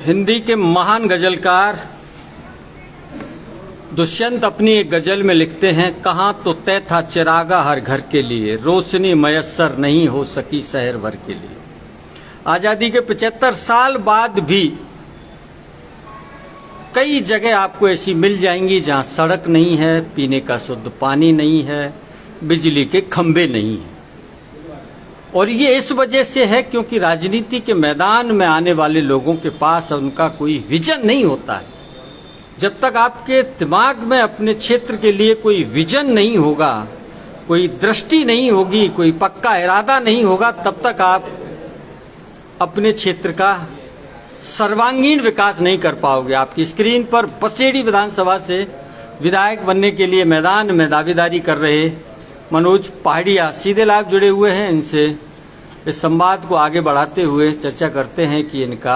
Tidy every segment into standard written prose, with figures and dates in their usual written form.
हिंदी के महान गजलकार दुष्यंत अपनी एक गजल में लिखते हैं, कहाँ तो तय था चिरागा हर घर के लिए, रोशनी मयस्सर नहीं हो सकी शहर भर के लिए। आज़ादी के 75 साल बाद भी कई जगह आपको ऐसी मिल जाएंगी जहाँ सड़क नहीं है, पीने का शुद्ध पानी नहीं है, बिजली के खंभे नहीं हैं। और ये इस वजह से है क्योंकि राजनीति के मैदान में आने वाले लोगों के पास उनका कोई विजन नहीं होता है। जब तक आपके दिमाग में अपने क्षेत्र के लिए कोई विजन नहीं होगा, कोई दृष्टि नहीं होगी, कोई पक्का इरादा नहीं होगा, तब तक आप अपने क्षेत्र का सर्वांगीण विकास नहीं कर पाओगे। आपकी स्क्रीन पर बसेड़ी विधानसभा से विधायक बनने के लिए मैदान में दावेदारी कर रहे मनोज पहाड़िया सीधे लाइव जुड़े हुए हैं। इनसे इस संवाद को आगे बढ़ाते हुए चर्चा करते हैं कि इनका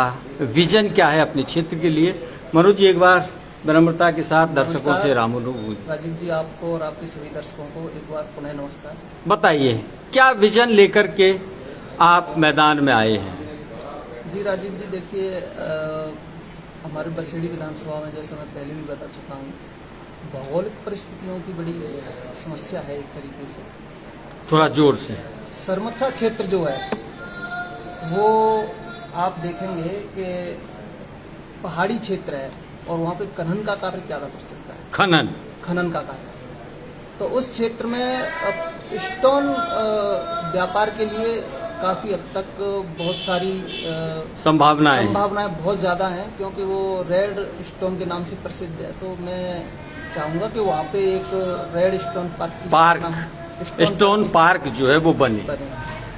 विजन क्या है अपने क्षेत्र के लिए। मनोज जी, एक बार विनम्रता के साथ दर्शकों से रामोनु। राजीव जी, आपको और आपके सभी दर्शकों को एक बार पुनः नमस्कार। बताइए, क्या विजन लेकर के आप मैदान में आए हैं? जी राजीव जी, देखिए, हमारे बसेड़ी विधानसभा में, जैसे मैं पहले भी बता चुका हूँ, भौगोलिक परिस्थितियों की बड़ी समस्या है। एक तरीके से थोड़ा जोर से। सरमथरा क्षेत्र जो है वो आप देखेंगे कि पहाड़ी क्षेत्र है और वहाँ पे खनन का कार्य ज़्यादातर चलता है। खनन का कार्य। तो उस क्षेत्र में स्टोन व्यापार के लिए काफ़ी हद तक बहुत सारी संभावनाएं बहुत ज़्यादा हैं, क्योंकि वो रेड स्टोन के नाम से प्रसिद्ध है। तो मैं चाहूँगा कि वहाँ पे एक रेड स्टोन पार्क जो है वो बने,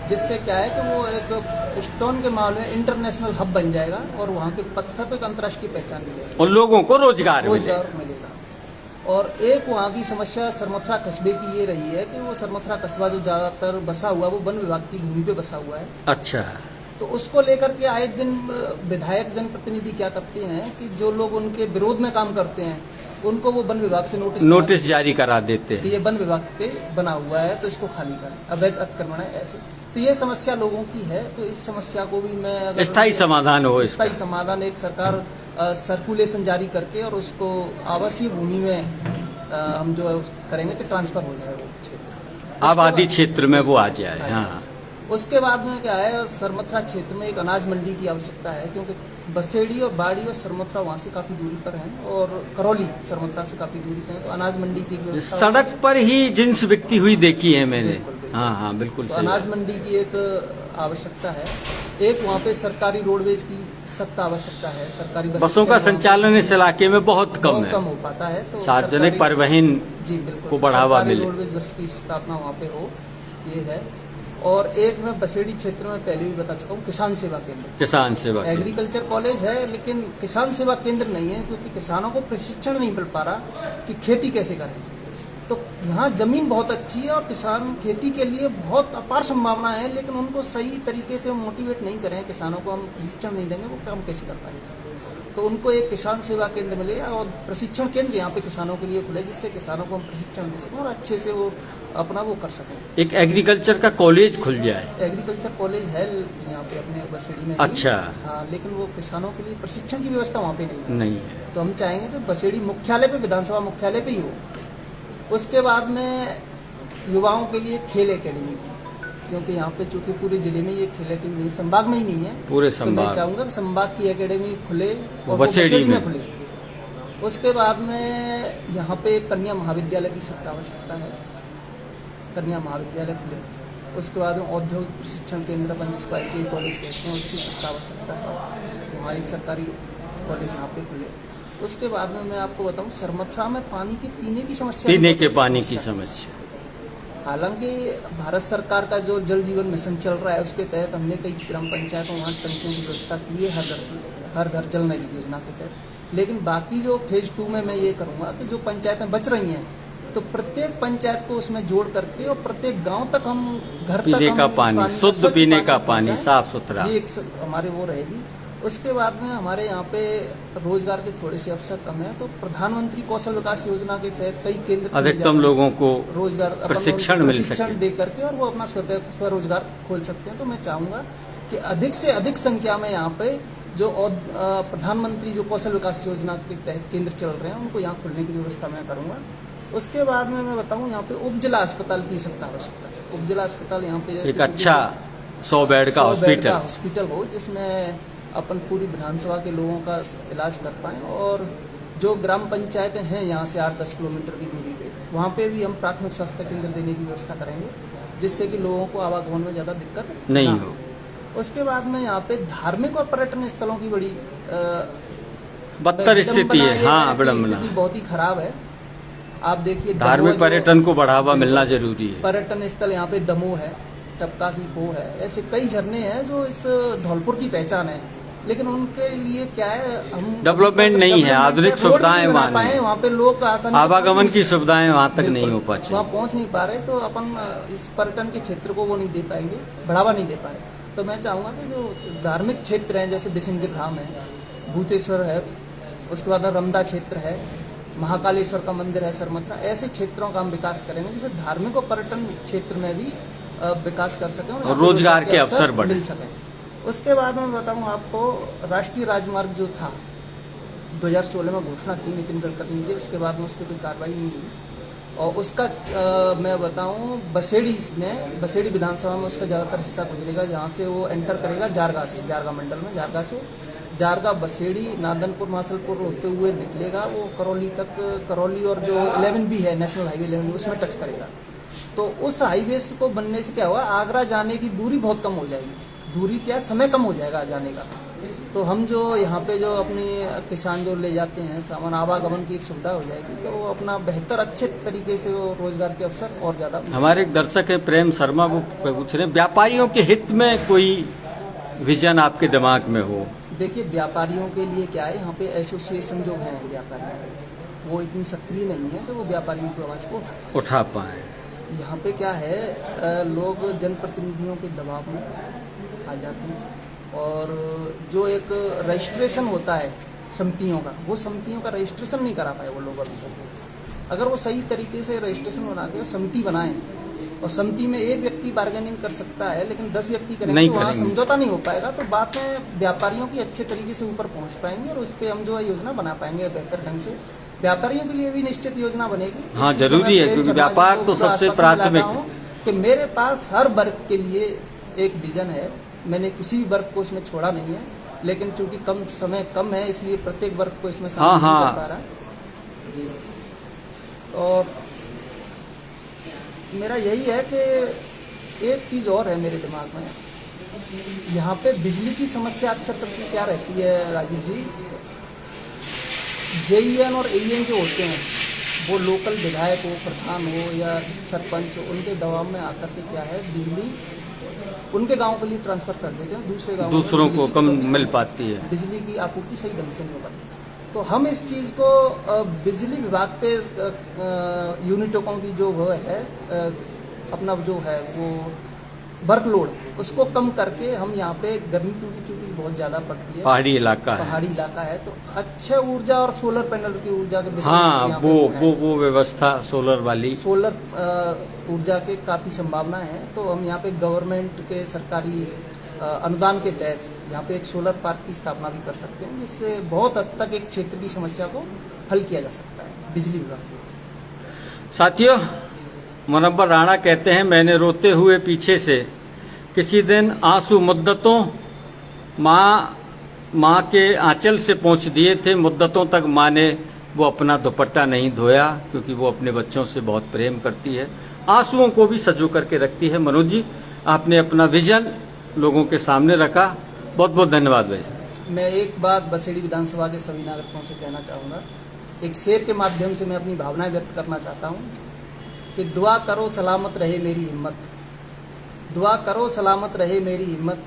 जिससे क्या है कि वो एक स्टोन के मामले में इंटरनेशनल हब बन जाएगा और वहाँ के पत्थर पे एक अंतर्राष्ट्रीय पहचान मिलेगी और लोगों को रोजगार मिलेगा। और एक वहाँ की समस्या सरमथरा कस्बे की ये रही है कि वो सरमथरा कस्बा जो ज़्यादातर बसा हुआ है वो वन विभाग की भूमि पे बसा हुआ है। अच्छा। तो उसको लेकर के आए दिन विधायक जनप्रतिनिधि क्या करते हैं कि जो लोग उनके विरोध में काम करते हैं उनको वो वन विभाग से नोटिस जारी करा देते हैं कि ये वन विभाग पे बना हुआ है, तो इसको खाली करें, अवैध अतिक्रमण है ऐसे। तो ये समस्या लोगों की है। तो इस समस्या को भी मैं अगर स्थायी समाधान एक सरकार सर्कुलेशन जारी करके और उसको आवासीय भूमि में हम जो करेंगे कि ट्रांसफर हो जाए वो क्षेत्र, आबादी क्षेत्र में वो आ जाए। हाँ। उसके बाद में क्या है, सरमथरा क्षेत्र में एक अनाज मंडी की आवश्यकता है, क्योंकि बसेड़ी और बाड़ी और सरमथरा वहाँ से काफ़ी दूरी पर हैं और करौली सरमथरा से काफ़ी दूरी पर है। तो अनाज मंडी की व्यवस्था सड़क पर ही जिन्स बिकती हुई देखी है मैंने। हाँ, बिल्कुल। तो अनाज मंडी की एक आवश्यकता है। एक वहाँ पे सरकारी रोडवेज की सख्त आवश्यकता है। सरकारी बसों का संचालन इस इलाके में बहुत कम हो पाता है। तो सार्वजनिक परिवहन को बढ़ावा मिले, रोडवेज बस की स्थापना वहाँ पे हो, ये है। और एक मैं बसेड़ी क्षेत्र में पहले भी बता चुका हूँ, किसान सेवा एग्रीकल्चर कॉलेज है, लेकिन किसान सेवा केंद्र नहीं है, क्योंकि किसानों को प्रशिक्षण नहीं मिल पा रहा कि खेती कैसे करें। तो यहाँ जमीन बहुत अच्छी है और किसान खेती के लिए बहुत अपार संभावना है, लेकिन उनको सही तरीके से मोटिवेट नहीं करें, किसानों को हम प्रशिक्षण नहीं देंगे, वो काम कैसे कर पाएंगे। तो उनको एक किसान सेवा केंद्र मिले और प्रशिक्षण केंद्र यहाँ पे किसानों के लिए खुले, जिससे किसानों को हम प्रशिक्षण दे सकें और अच्छे से वो अपना वो कर सकें। एक एग्रीकल्चर का कॉलेज खुल जाए। एग्रीकल्चर कॉलेज है यहाँ पे अपने बसेड़ी में। अच्छा। हाँ, लेकिन वो किसानों के लिए प्रशिक्षण की व्यवस्था वहाँ पे नहीं है। तो हम चाहेंगे कि बसेड़ी मुख्यालय पे, विधानसभा मुख्यालय पे ही हो। उसके बाद में युवाओं के लिए खेल एकेडमी की, क्योंकि यहाँ पे चूँकि पूरे जिले में ये खेल एकेडमी संभाग में ही नहीं है, पूरे संभाग। तो मैं चाहूँगा कि संभाग की एकेडमी खुले और बसेड़ी में खुले। उसके बाद में यहाँ पे कन्या महाविद्यालय की सख्त आवश्यकता है, कन्या महाविद्यालय खुले। उसके बाद में औद्योगिक प्रशिक्षण केंद्र अपन जिसको ITI कॉलेज कहते हैं, उसकी सख्त आवश्यकता है, वहाँ एक सरकारी कॉलेज यहाँ पे खुले। उसके बाद में मैं आपको बताऊं, सरमथरा में पानी के पीने की समस्या, हालांकि भारत सरकार का जो जल जीवन मिशन चल रहा है उसके तहत हमने कई ग्राम पंचायतों वहाँ टंकियों की व्यवस्था की है, हर घर जल नल योजना के तहत। लेकिन बाकी जो फेज 2 में मैं ये करूँगा कि जो पंचायतें बच रही हैं, तो प्रत्येक पंचायत को उसमें जोड़ करके और प्रत्येक गांव तक हम घर तक पीने का पानी, शुद्ध पीने का पानी, साफ सुथरा, ये एक हमारे वो रहेगी। उसके बाद में हमारे यहाँ पे रोजगार के थोड़े से अवसर कम है, तो प्रधानमंत्री कौशल विकास योजना के तहत कई केंद्र अधिकतम लोगों को रोजगार प्रशिक्षण दे करके और वो अपना स्वरोजगार खोल सकते हैं। तो मैं चाहूँगा कि अधिक से अधिक संख्या में यहाँ पे जो प्रधानमंत्री जो कौशल विकास योजना के तहत केंद्र चल रहे हैं उनको यहाँ खुलने की व्यवस्था मैं करूँगा। उसके बाद में मैं बताऊँ यहाँ पे उपजिला अस्पताल की सख्त आवश्यकता है। उपजिला अस्पताल यहाँ पे एक अच्छा 100 बेड का हॉस्पिटल हो जिसमें अपन पूरी विधानसभा के लोगों का इलाज कर पाएँ। और जो ग्राम पंचायतें हैं यहाँ से 8-10 किलोमीटर की दूरी पे, वहाँ पे भी हम प्राथमिक स्वास्थ्य केंद्र देने की व्यवस्था करेंगे जिससे कि लोगों को आवागमन में ज़्यादा दिक्कत नहीं हो। उसके बाद में यहाँ पे धार्मिक और पर्यटन स्थलों की बड़ी बदतर स्थिति है। हाँ, स्थिति बहुत ही खराब है। आप देखिए धार्मिक पर्यटन को बढ़ावा मिलना जरूरी है। पर्यटन स्थल यहाँ पे दमोह है, टपका की पो है, ऐसे कई झरने हैं जो इस धौलपुर की पहचान है, लेकिन उनके लिए क्या है, हम डेवलपमेंट नहीं है, आधुनिक सुविधाएं वहाँ पे लोग आसानी आवागमन की सुविधाएं वहाँ तक नहीं हो पाती, वहाँ पहुँच नहीं पा रहे, तो अपन इस पर्यटन के क्षेत्र को वो नहीं दे पाएंगे, बढ़ावा नहीं दे पा रहे। तो मैं चाहूँगा कि जो धार्मिक क्षेत्र हैं जैसे बिसिंगिर धाम है, भूतेश्वर है, उसके बाद रमदा क्षेत्र है, महाकालेश्वर का मंदिर है, सरमथरा, ऐसे क्षेत्रों का हम विकास करेंगे जिससे धार्मिक और पर्यटन क्षेत्र में भी विकास कर सकें और रोजगार के अवसर मिल सकें। उसके बाद मैं बताऊं आपको, राष्ट्रीय राजमार्ग जो था 2016 में घोषणा की नितिन गडकरी ने, उसके बाद में उस पर कोई कार्रवाई नहीं हुई। और उसका मैं बताऊं बसेड़ी विधानसभा में उसका ज़्यादातर हिस्सा गुजरेगा, जहाँ से वो एंटर करेगा जारगा मंडल में, जारगा बसेड़ी नादनपुर मासलपुर होते हुए निकलेगा, वो करौली तक, करौली और जो 11 भी है नेशनल हाईवे 11 उसमें टच करेगा। तो उस हाईवे को बनने से क्या हुआ, आगरा जाने की दूरी बहुत कम हो जाएगी, दूरी क्या, समय कम हो जाएगा जाने का। तो हम जो यहाँ पे जो अपने किसान जो ले जाते हैं सामान, आवागमन की एक सुविधा हो जाएगी, तो वो अपना बेहतर अच्छे तरीके से वो रोजगार के अवसर और ज़्यादा। हमारे एक दर्शक है प्रेम शर्मा, वो पूछ रहे हैं व्यापारियों के हित में कोई विजन आपके दिमाग में हो? देखिए, व्यापारियों के लिए क्या है, यहाँ पे एसोसिएशन जो हैं व्यापारियों के, वो इतनी सक्रिय नहीं है कि वो व्यापारियों की आवाज़ को उठा पाए। यहाँ पे क्या है, लोग जनप्रतिनिधियों के दबाव में आ जाते हैं, और जो एक रजिस्ट्रेशन होता है समितियों का, वो समितियों का रजिस्ट्रेशन नहीं करा पाए वो लोग अभी तक। अगर वो सही तरीके से रजिस्ट्रेशन बना के समिति बनाएं, और समिति में एक व्यक्ति बार्गेनिंग कर सकता है लेकिन 10 व्यक्ति करेंगे, तो वहाँ समझौता नहीं हो पाएगा, तो बाद में व्यापारियों की अच्छे तरीके से ऊपर पहुँच पाएंगे और उस पर हम जो है योजना बना पाएंगे बेहतर ढंग से। व्यापारियों के लिए भी निश्चित योजना बनेगी। हाँ, जरूरी है, क्योंकि व्यापार तो सबसे प्राथमिक है। कि मेरे पास हर वर्ग के लिए एक विजन है, मैंने किसी भी वर्ग को इसमें छोड़ा नहीं है, लेकिन चूंकि समय कम है इसलिए प्रत्येक वर्ग को इसमें शामिल नहीं कर पा रहा जी। और मेरा यही है कि एक चीज़ और है मेरे दिमाग में, यहाँ पे बिजली की समस्या अक्सर करके क्या रहती है राजीव जी, जेईएन और एईएन जो होते हैं वो लोकल विधायक हो, प्रधान हो या सरपंच हो, उनके दबाव में आकर के क्या है, बिजली उनके गांव के लिए ट्रांसफ़र कर देते हैं, दूसरों को कम मिल पाती है, बिजली की आपूर्ति सही ढंग से नहीं हो पाती। तो हम इस चीज़ को बिजली विभाग पे यूनिटों की जो वो है अपना जो है वो वर्कलोड उसको कम करके हम यहाँ पे गर्मी क्योंकि चूँकि बहुत ज़्यादा पड़ती है, पहाड़ी इलाका है, तो अच्छे ऊर्जा और सोलर पैनल की ऊर्जा के वो व्यवस्था सोलर ऊर्जा के काफ़ी संभावना है। तो हम यहाँ पे गवर्नमेंट के सरकारी अनुदान के तहत यहाँ पे एक सोलर पार्क की स्थापना भी कर सकते हैं, जिससे बहुत हद तक एक क्षेत्र की समस्या को हल किया जा सकता है बिजली विभाग के। साथियों, मुनव्वर राणा कहते हैं, मैंने रोते हुए पीछे से किसी दिन आंसू मुद्दतों माँ के आंचल से पहुँच दिए थे, मुद्दतों तक माँ ने वो अपना दुपट्टा नहीं धोया, क्योंकि वो अपने बच्चों से बहुत प्रेम करती है, आंसुओं को भी सजो करके रखती है। मनोज जी, आपने अपना विजन लोगों के सामने रखा, बहुत बहुत धन्यवाद भाई। मैं एक बात बसेड़ी विधानसभा के सभी नागरिकों से कहना चाहूँगा, एक शेर के माध्यम से मैं अपनी भावनाएं व्यक्त करना चाहता हूँ कि दुआ करो सलामत रहे मेरी हिम्मत, दुआ करो सलामत रहे मेरी हिम्मत,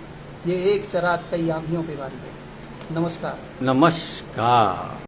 ये एक चराग कई आंधियों पे वारी है। नमस्कार।